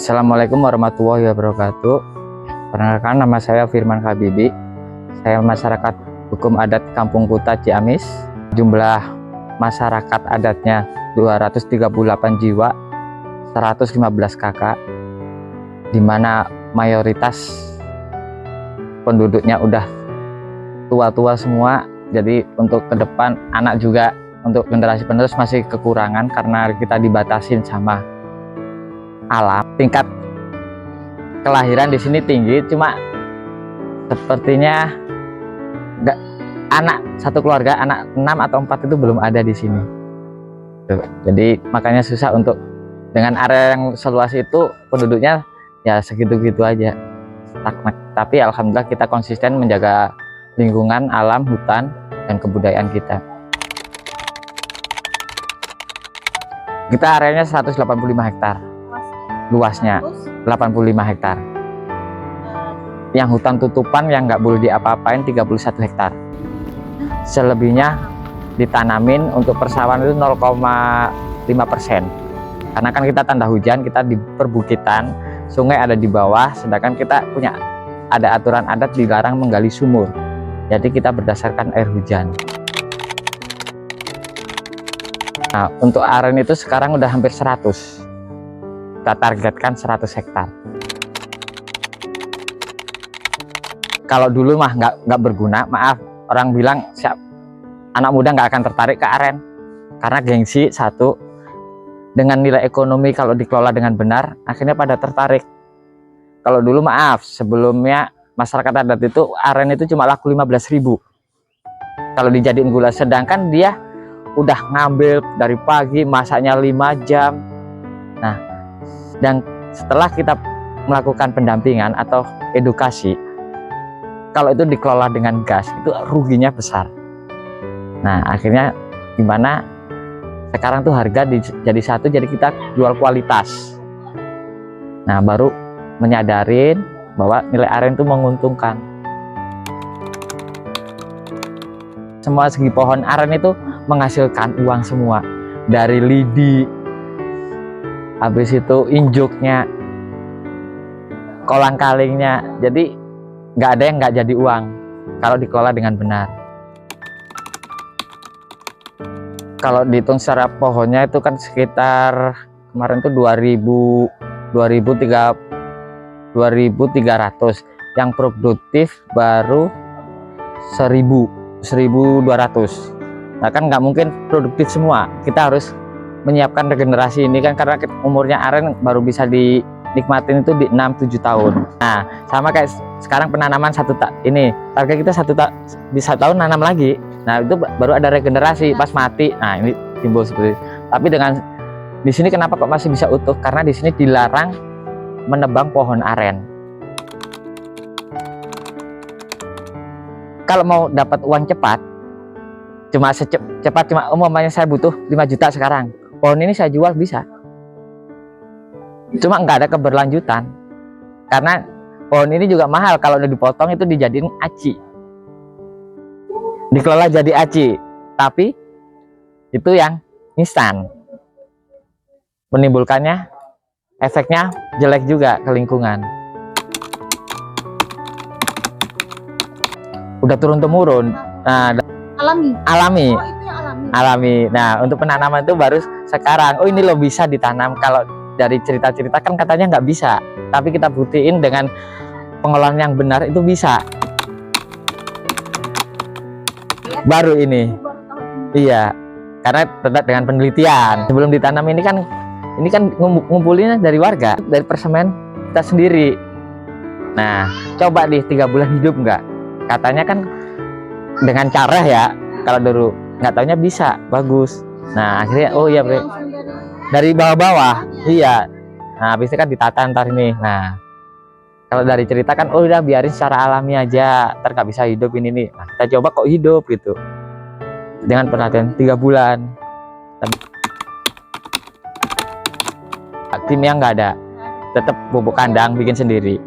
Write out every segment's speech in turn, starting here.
Assalamualaikum warahmatullahi wabarakatuh. Perkenalkan, nama saya Firman Habibi. Saya masyarakat hukum adat Kampung Kuta Ciamis. Jumlah masyarakat adatnya 238 jiwa, 115 kakak, di mana mayoritas penduduknya udah tua-tua semua. Jadi untuk ke depan anak juga, untuk generasi penerus masih kekurangan karena kita dibatasin sama alam. Tingkat kelahiran di sini tinggi, cuma sepertinya enggak, anak satu keluarga, anak 6 atau 4 itu belum ada di sini. Tuh, jadi makanya susah untuk, dengan area yang seluas itu penduduknya ya segitu-gitu aja, stagnan. Tapi alhamdulillah kita konsisten menjaga lingkungan, alam, hutan, dan kebudayaan kita. Kita areanya 185 hektar. Luasnya 85 hektar. Yang hutan tutupan yang nggak boleh diapa-apain 31 hektar. Selebihnya ditanamin. Untuk persawahan itu 0,5%. Karena kan kita tanda hujan, kita di perbukitan, sungai ada di bawah, sedangkan kita punya ada aturan adat dilarang menggali sumur. Jadi kita berdasarkan air hujan. Nah, untuk aren itu sekarang udah hampir 100. Kita targetkan 100 hektar. Kalau dulu mah nggak berguna, maaf, orang bilang siap, anak muda nggak akan tertarik ke aren karena gengsi satu. Dengan nilai ekonomi kalau dikelola dengan benar, akhirnya pada tertarik. Kalau dulu maaf, sebelumnya masyarakat adat itu aren itu cuma laku 15.000 kalau dijadiin gula, sedangkan dia udah ngambil dari pagi, masaknya 5 jam. Nah, dan setelah kita melakukan pendampingan atau edukasi, kalau itu dikelola dengan gas itu ruginya besar. Nah, akhirnya gimana, sekarang tuh harga jadi satu, jadi kita jual kualitas. Nah, baru menyadarin bahwa nilai aren itu menguntungkan. Semua segi pohon aren itu menghasilkan uang semua, dari lidi, habis itu injuknya, kolang kalingnya. Jadi nggak ada yang nggak jadi uang kalau dikelola dengan benar. Kalau dihitung secara pohonnya itu kan sekitar kemarin tuh 2.300, yang produktif baru 1.200. Nah kan nggak mungkin produktif semua, kita harus menyiapkan regenerasi ini kan, karena umurnya aren baru bisa dinikmatin itu di 6-7 tahun. Nah sama kayak sekarang penanaman ini target kita di 1 tahun nanam lagi. Nah itu baru ada regenerasi pas mati. Nah ini timbul seperti itu. Tapi dengan di sini kenapa kok masih bisa utuh, karena di sini dilarang menebang pohon aren. Kalau mau dapat uang cepat, cuma umpamanya saya butuh 5 juta sekarang, pohon ini saya jual bisa, cuma nggak ada keberlanjutan karena pohon ini juga mahal. Kalau udah dipotong itu dijadiin aci, dikelola jadi aci, tapi itu yang instan, menimbulkannya efeknya jelek juga ke lingkungan. Udah turun-temurun. Nah, alami. Oh, itu yang alami. Nah, untuk penanaman itu baru sekarang. Oh, ini loh bisa ditanam. Kalau dari cerita-cerita kan katanya nggak bisa, tapi kita buktiin dengan pengolahan yang benar itu bisa. Baru ini. Iya, karena tetap dengan penelitian. Sebelum ditanam ini kan ngumpulinnya dari warga, dari persemen kita sendiri. Nah, coba di 3 bulan hidup nggak? Katanya kan dengan cara ya, kalau dulu nggak taunya bisa bagus. Nah akhirnya oh iya dari bawah-bawah, iya. Nah habis itu kan ditata ntar ini. Nah kalau dari cerita kan oh udah biarin secara alami aja, ntar nggak bisa hidup ini nih. Nah, kita coba kok hidup gitu dengan perhatian 3 bulan. Kimia nggak ada, tetap pupuk kandang bikin sendiri,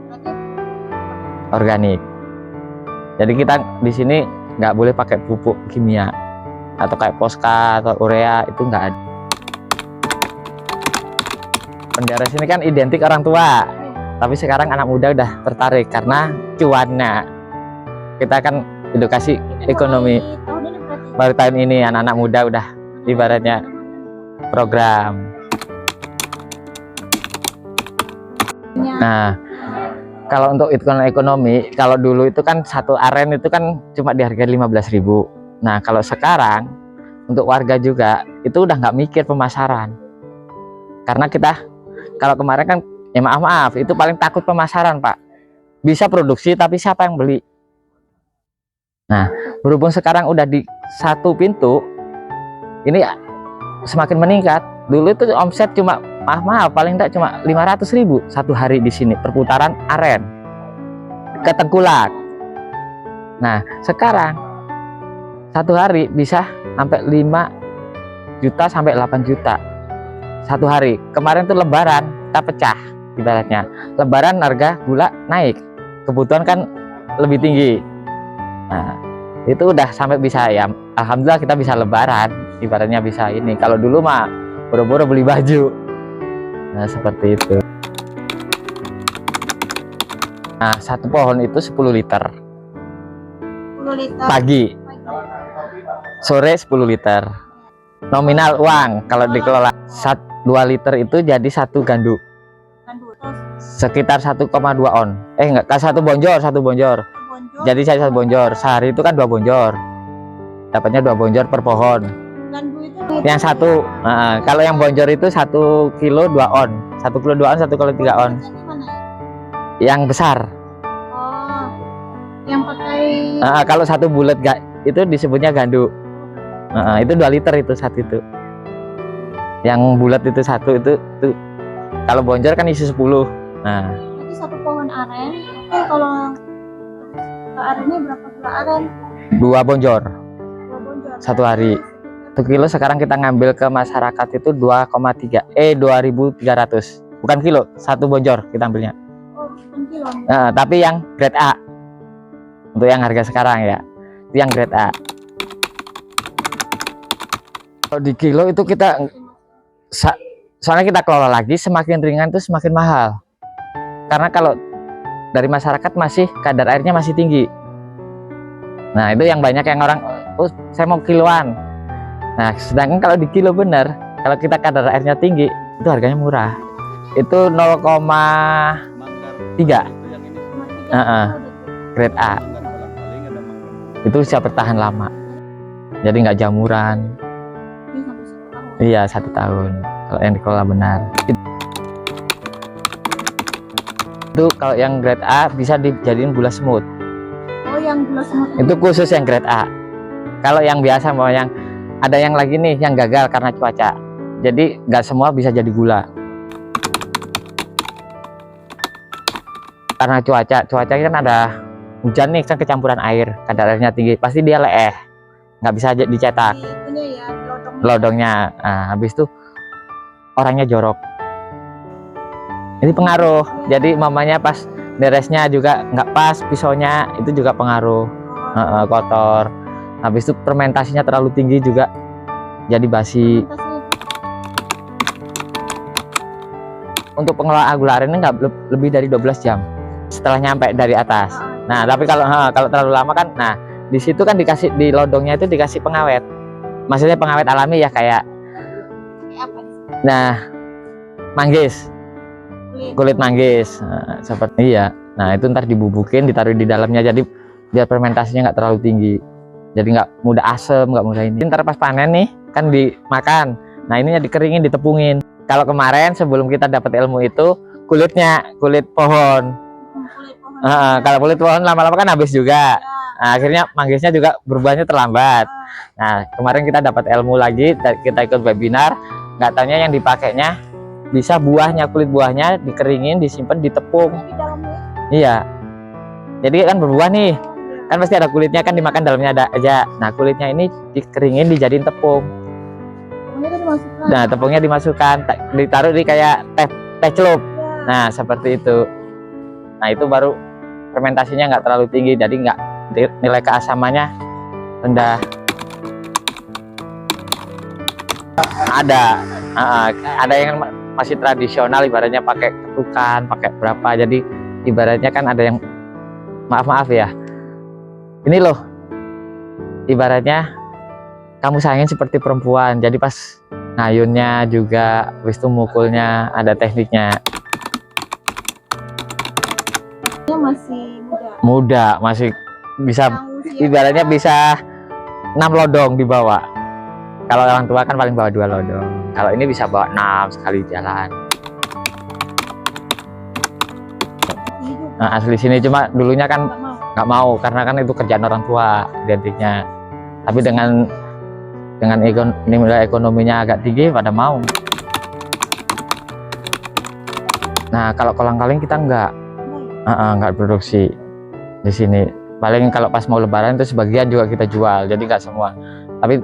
organik. Jadi kita di sini nggak boleh pakai pupuk kimia atau kayak Posca atau urea, itu nggak ada. Penderes ini kan identik orang tua, tapi sekarang anak muda udah tertarik karena cuannya. Kita kan edukasi ekonomi. Baru tahun ini anak-anak muda udah ibaratnya program. Nah, kalau untuk hitungan ekonomi, kalau dulu itu kan satu aren itu kan cuma dihargai 15.000. Nah, kalau sekarang untuk warga juga itu udah nggak mikir pemasaran. Karena kita kalau kemarin kan ya maaf itu paling takut pemasaran, Pak. Bisa produksi tapi siapa yang beli? Nah, berhubung sekarang udah di satu pintu, ini semakin meningkat. Dulu itu omset cuma maaf paling enggak cuma 500.000 satu hari di sini perputaran aren ke Tengkulak. Nah, sekarang satu hari bisa sampai 5 juta sampai 8 juta satu hari. Kemarin tuh lebaran kita pecah ibaratnya. Lebaran harga gula naik, kebutuhan kan lebih tinggi. Nah, itu udah sampai bisa ya, alhamdulillah kita bisa lebaran, ibaratnya bisa ini. Kalau dulu mah boro-boro beli baju. Nah, seperti itu. Nah, satu pohon itu 10 liter. 10 liter. Pagi. Sore 10 liter. Nominal uang kalau dikelola 2 liter itu jadi satu ganduk. Sekitar 1,2 on. Enggak, satu bonjor. Jadi saya satu bonjor. Sehari itu kan 2 bonjor. Dapatnya 2 bonjor per pohon. Yang satu, kalau yang bonjor itu 1 kilo 2 on. 1 kilo 2 on, 1 kilo 3 on. Yang besar. Oh, yang pakai. Kalau satu bulat gak itu disebutnya ganduk. Itu 2 liter itu satu itu. Yang bulat itu satu itu kalau bonjor kan isi 10. Nah, Jadi satu pohon aren itu kalau arennya berapa gula aren? 2 bonjor 2 bonjor. satu hari. 1 kilo sekarang kita ngambil ke masyarakat itu 2,3 bukan kilo, satu bonjor kita ambilnya. Oh, bukan kilo. Tapi yang grade A untuk yang harga sekarang ya, itu yang grade A. Kalau di kilo itu kita soalnya kita kelola lagi, semakin ringan itu semakin mahal. Karena kalau dari masyarakat masih kadar airnya masih tinggi. Nah, itu yang banyak yang orang, oh saya mau kiloan. Nah, sedangkan kalau di kilo bener, kalau kita kadar airnya tinggi, itu harganya murah. Itu 0,3. Grade A. Itu bisa bertahan lama. Jadi nggak jamuran. Iya, 1 tahun. Kalau yang dikelola benar. Itu kalau yang grade A bisa dijadiin gula semut. Oh, yang gula semut. Itu khusus yang grade A. Kalau yang biasa mau yang ada yang lagi nih yang gagal karena cuaca. Jadi nggak semua bisa jadi gula. Karena cuaca kan ada hujan nih kan kecampuran air, kadar airnya tinggi, pasti dia leeh. Nggak bisa dicetak. Itunya ya, lodongnya. Nah, habis itu orangnya jorok. Ini pengaruh. Jadi mamanya pas beresnya juga nggak pas, pisaunya itu juga pengaruh. Kotor. Habis itu fermentasinya terlalu tinggi juga jadi basi. Untuk pengelolaan gula aren ini nggak lebih dari 12 jam setelah nyampe dari atas. Nah, tapi kalau terlalu lama kan, nah di situ kan dikasih, di lodongnya itu dikasih pengawet. Maksudnya pengawet alami ya, kayak nah manggis, kulit manggis, seperti iya. Nah, itu ntar dibubukin, ditaruh di dalamnya, jadi biar fermentasinya nggak terlalu tinggi, jadi nggak mudah asem, nggak mudah ini. Ntar pas panen nih kan dimakan. Nah, ininya dikeringin, ditepungin. Kalau kemarin sebelum kita dapat ilmu itu kulit pohon. Kalau kulit pohon lama-lama kan habis juga. Nah, akhirnya manggisnya juga berubahnya terlambat. Nah, kemarin kita dapat ilmu lagi, kita ikut webinar. Nggak taunya yang dipakainya bisa buahnya, kulit buahnya dikeringin, disimpan, ditepung. Iya. Jadi kan berbuah nih, kan pasti ada kulitnya, kan dimakan dalamnya ada aja. Nah, kulitnya ini dikeringin, dijadiin tepung. Nah, tepungnya dimasukkan, ditaruh di kayak teh celup. Nah, seperti itu. Nah, itu baru fermentasinya nggak terlalu tinggi, jadi nggak, nilai keasamannya rendah. Ada yang masih tradisional, ibaratnya pakai ketukan, pakai berapa. Jadi ibaratnya kan ada yang maaf ya. Ini loh, ibaratnya kamu sayangin seperti perempuan. Jadi pas ngayunnya juga, habis itu mukulnya ada tekniknya. Dia masih muda. Muda, masih bisa, Yang usia ibaratnya bisa 6 lodong dibawa. Kalau orang tua kan paling bawa 2 lodong. Kalau ini bisa bawa 6 sekali jalan. hidup Nah, asli sini, cuma dulunya kan nggak mau. nggak mau karena kan itu kerjaan orang tua identiknya. Tapi dengan nilai ekonominya agak tinggi pada mau. Nah, kalau kolang-kaling kita nggak produksi di sini. Paling kalau pas mau lebaran itu sebagian juga kita jual, jadi nggak semua. Tapi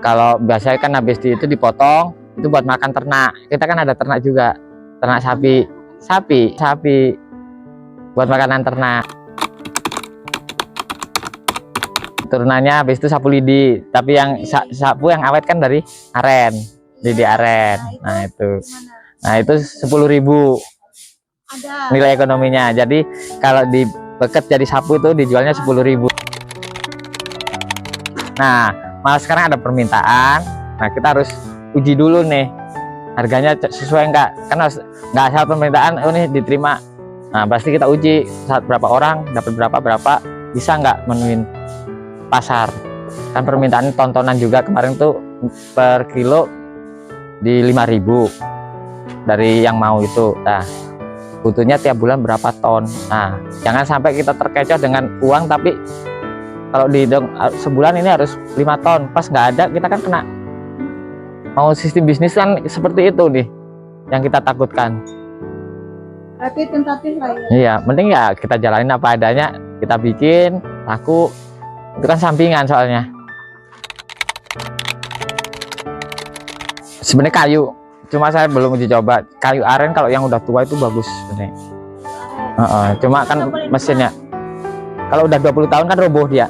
kalau biasanya kan habis itu dipotong, itu buat makan ternak. Kita kan ada ternak juga, ternak sapi buat makanan ternak. Turunannya habis itu sapu lidi, tapi yang sapu yang awet kan dari aren, lidi aren. Nah itu 10.000 Ada. nilai ekonominya. Jadi kalau dibeket jadi sapu itu dijualnya 10.000. Nah, malah sekarang ada permintaan. Nah, kita harus uji dulu nih harganya sesuai enggak, karena nggak asal permintaan oh nih diterima. Nah, pasti kita uji saat berapa orang dapat berapa bisa nggak menuin pasar. Kan permintaan tontonan juga kemarin tuh per kilo di 5.000 dari yang mau itu. Nah, butuhnya tiap bulan berapa ton. Nah, jangan sampai kita terkecoh dengan uang, tapi kalau dihitung sebulan ini harus 5 ton, pas nggak ada kita kan kena. Mau sistem bisnis kan seperti itu nih yang kita takutkan. Berarti tentatif lah ya. Iya, mending ya kita jalanin apa adanya, kita bikin laku. Itu kan sampingan soalnya. Sebenarnya kayu, cuma saya belum uji coba. Kayu aren kalau yang udah tua itu bagus sebenarnya. Cuma kan mesinnya kalau udah 20 tahun kan roboh dia.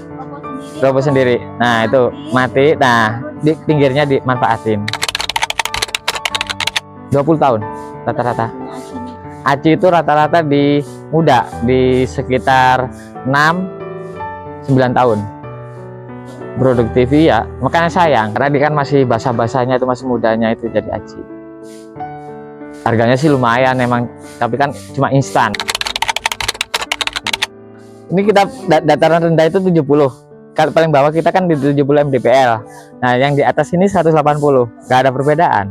Roboh sendiri. Nah, itu mati. Nah, di pinggirnya dimanfaatin. 20 tahun rata-rata. Aci itu rata-rata di muda di sekitar 6-9 tahun. Produktif ya, makanya sayang karena dia kan masih basah-basahnya itu, masih mudanya itu jadi aci. Harganya sih lumayan emang, tapi kan cuma instan. Ini kita dataran rendah itu 70. Kalau paling bawah kita kan di 70 mdpl. Nah, yang di atas ini 180. Nggak ada perbedaan.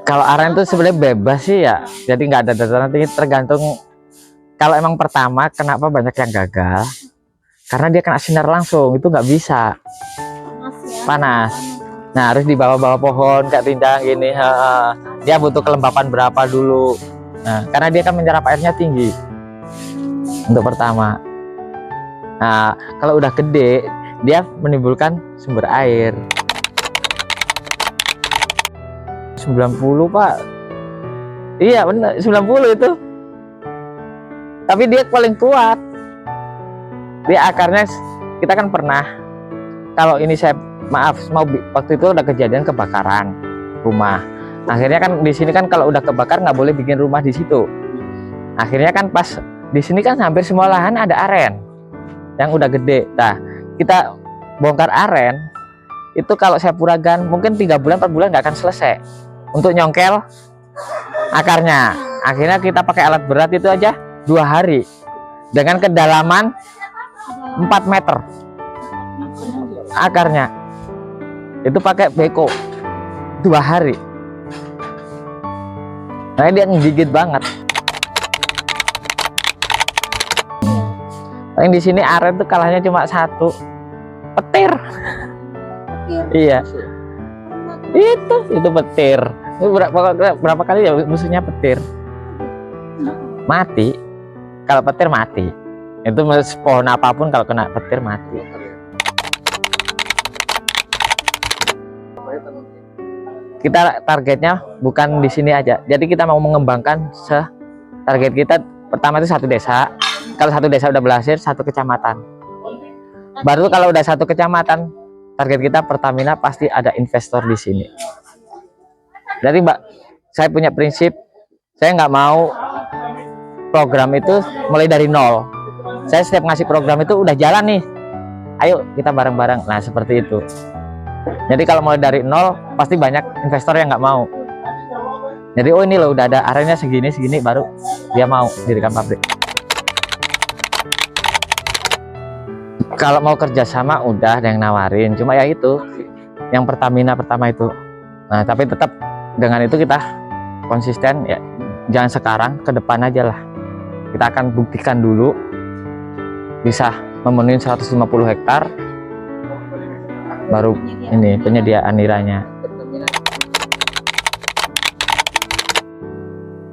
Kalau aren itu sebenarnya bebas sih ya, jadi nggak ada dataran tinggi, tergantung. Kalau emang pertama, kenapa banyak yang gagal? Karena dia kena sinar langsung, itu nggak bisa. Panas. Nah, harus di bawah-bawah pohon kayak rindang gini. Dia butuh kelembapan berapa dulu. Nah, karena dia kan menyerap airnya tinggi untuk pertama. Nah, kalau udah gede, dia menimbulkan sumber air. 90 Pak. Iya benar, 90 itu. Tapi dia paling kuat. Dia akarnya, kita kan pernah, kalau ini saya maaf mau waktu itu ada kejadian kebakaran rumah. Akhirnya kan di sini kan kalau udah kebakar nggak boleh bikin rumah di situ. Akhirnya kan pas di sini kan hampir semua lahan ada aren yang udah gede. Nah, kita bongkar aren itu kalau saya puragan mungkin 3 bulan 4 bulan nggak akan selesai untuk nyongkel akarnya. Akhirnya kita pakai alat berat itu aja 2 hari dengan kedalaman 4 meter akarnya. Itu pakai beko 2 hari. Nah, dia ngegigit banget. Yang di sini aren tuh kalahnya cuma 1 petir. Iya. Itu petir. Itu berapa kali ya musuhnya petir? Mati. Kalau petir mati. Itu pohon apapun kalau kena petir mati. Kita targetnya bukan di sini aja. Jadi kita mau mengembangkan target kita pertama itu 1 desa. Kalau 1 desa udah berhasil 1 kecamatan. Baru kalau udah 1 kecamatan, target kita Pertamina pasti ada investor di sini. Jadi Mbak, saya punya prinsip, saya nggak mau program itu mulai dari nol. Saya setiap ngasih program itu udah jalan nih, ayo kita bareng-bareng. Nah seperti itu. Jadi kalau mulai dari nol pasti banyak investor yang nggak mau. Jadi oh ini loh udah ada areanya segini baru dia mau dirikan pabrik. Kalau mau kerjasama udah ada yang nawarin, cuma ya itu yang Pertamina pertama itu. Nah tapi tetap dengan itu kita konsisten ya, jangan sekarang, ke depan aja lah. Kita akan buktikan dulu bisa memenuhi 150 hektar baru ini penyediaan niranya.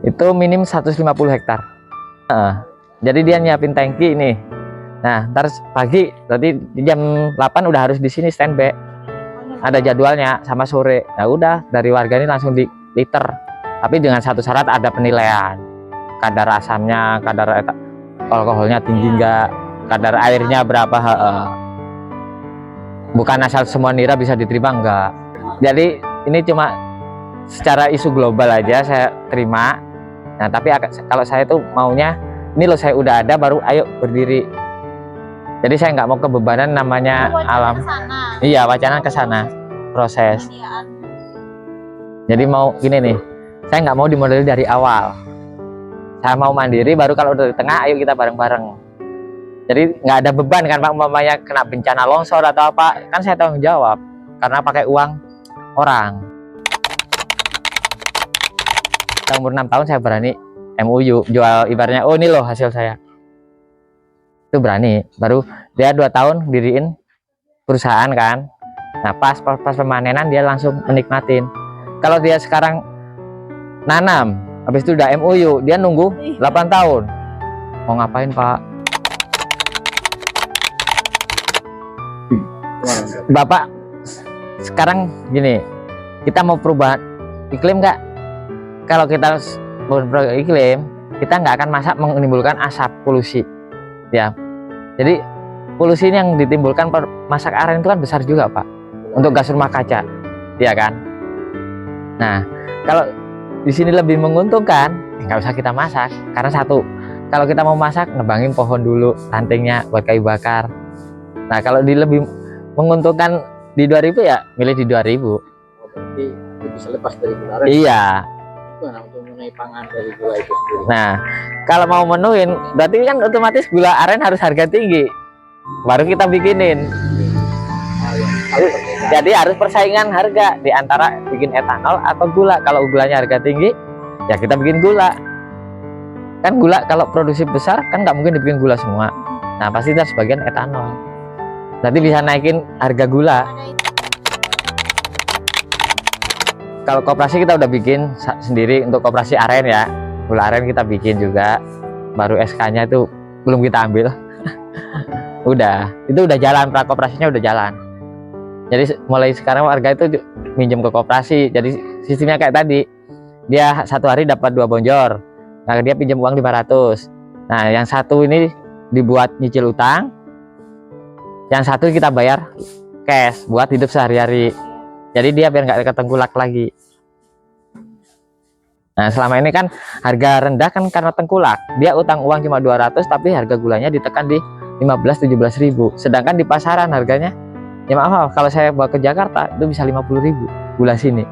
Itu minim 150 hektar. Jadi dia nyiapin tangki ini. Nah, ntar pagi berarti jam 8 udah harus di sini standby. Ada jadwalnya sama sore. Nah, udah dari warga ini langsung di liter. Tapi dengan satu syarat, ada penilaian. Kadar asamnya, kadar alkoholnya tinggi enggak, kadar airnya berapa. Bukan asal semua nira bisa diterima enggak. Jadi ini cuma secara isu global aja saya terima. Nah, tapi kalau saya tuh maunya ini loh, saya udah ada baru ayo berdiri. Jadi saya nggak mau kebebanan namanya alam. Iya, wacana ke sana proses. Jadi mau gini nih, saya nggak mau dimodeli dari awal. Saya mau mandiri, baru kalau udah di tengah ayo kita bareng-bareng. Jadi nggak ada beban kan Pak, umpamanya kena bencana longsor atau apa, kan saya tanggung jawab karena pakai uang orang. Umur 6 tahun saya berani MOU jual, ibaratnya oh ini loh hasil saya. Itu berani. Baru dia 2 tahun diriin perusahaan kan. Nah pas pemanenan dia langsung menikmatin. Kalau dia sekarang nanam habis itu udah MOU, dia nunggu 8 tahun. Mau ngapain Pak? Bapak sekarang gini, kita mau perubahan iklim nggak? Kalau kita berubah iklim, kita nggak akan menimbulkan asap polusi. Ya, jadi polusi yang ditimbulkan masak aren itu kan besar juga Pak, untuk gas rumah kaca, ya kan. Nah, kalau di sini lebih menguntungkan, nggak usah kita masak, karena satu, kalau kita mau masak nebangin pohon dulu, rantingnya buat kayu bakar. Nah, kalau lebih menguntungkan di 2000 ya milih di 2000. Berarti bisa lepas dari gula aren. Iya. Untuk memenuhi pangan dari gula itu sendiri. Nah, kalau mau menuhin, berarti kan otomatis gula aren harus harga tinggi, baru kita bikinin. Jadi harus persaingan harga di antara bikin etanol atau gula. Kalau gulanya harga tinggi, ya kita bikin gula. Kan gula kalau produksi besar kan nggak mungkin dibikin gula semua. Nah, pasti kita sebagian etanol. Nanti bisa naikin harga gula. Kalau koperasi kita udah bikin sendiri untuk koperasi aren ya, gula aren kita bikin juga, baru SK-nya itu belum kita ambil. Itu udah jalan, prakoperasinya udah jalan. Jadi mulai sekarang warga itu minjem ke koperasi. Jadi sistemnya kayak tadi, dia satu hari dapat 2 bonjor. Nah dia pinjam uang 500. Nah yang satu ini dibuat nyicil utang, yang satu kita bayar cash buat hidup sehari-hari. Jadi dia biar nggak ketengkulak lagi. Nah selama ini kan harga rendah kan karena tengkulak. Dia utang uang cuma 200 tapi harga gulanya ditekan di 15-17 ribu. Sedangkan di pasaran harganya, ya maaf kalau saya bawa ke Jakarta itu bisa 50 ribu gula sini.